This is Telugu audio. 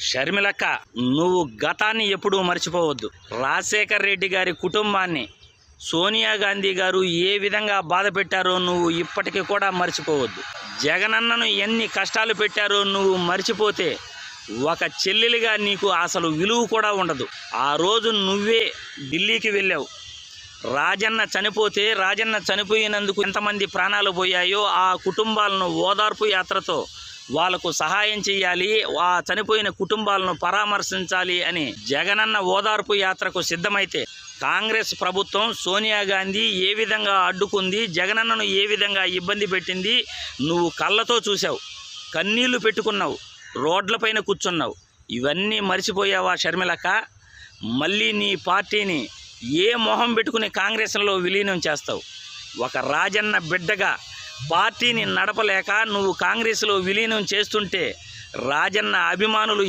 షర్మిలక్క, నువ్వు గతాన్ని ఎప్పుడూ మర్చిపోవద్దు. రాజశేఖర్ రెడ్డి గారి కుటుంబాన్ని సోనియా గాంధీ గారు ఏ విధంగా బాధ పెట్టారో నువ్వు ఇప్పటికీ కూడా మర్చిపోవద్దు. జగనన్నను ఎన్ని కష్టాలు పెట్టారో నువ్వు మర్చిపోతే ఒక చెల్లెలిగా నీకు అసలు విలువ కూడా ఉండదు. ఆ రోజు నువ్వే ఢిల్లీకి వెళ్ళావు. రాజన్న చనిపోతే, రాజన్న చనిపోయినందుకు ఎంతమంది ప్రాణాలు పోయాయో ఆ కుటుంబాలను ఓదార్పు యాత్రతో వాళ్లకు సహాయం చేయాలి, ఆ చనిపోయిన కుటుంబాలను పరామర్శించాలి అని జగనన్న ఓదార్పు యాత్రకు సిద్ధమైతే కాంగ్రెస్ ప్రభుత్వం సోనియా గాంధీ ఏ విధంగా అడ్డుకుంది, జగనన్నను ఏ విధంగా ఇబ్బంది పెట్టింది నువ్వు కళ్ళతో చూసావు. కన్నీళ్లు పెట్టుకున్నావు, రోడ్లపైన కూర్చున్నావు. ఇవన్నీ మర్చిపోయావా షర్మిలక్క? మళ్ళీ నీ పార్టీని ఏ మొహం పెట్టుకుని కాంగ్రెస్లో విలీనం చేస్తావు? ఒక రాజన్న బిడ్డగా పార్టీని నడపలేక నువ్వు కాంగ్రెస్లో విలీనం చేస్తుంటే రాజన్న అభిమానులు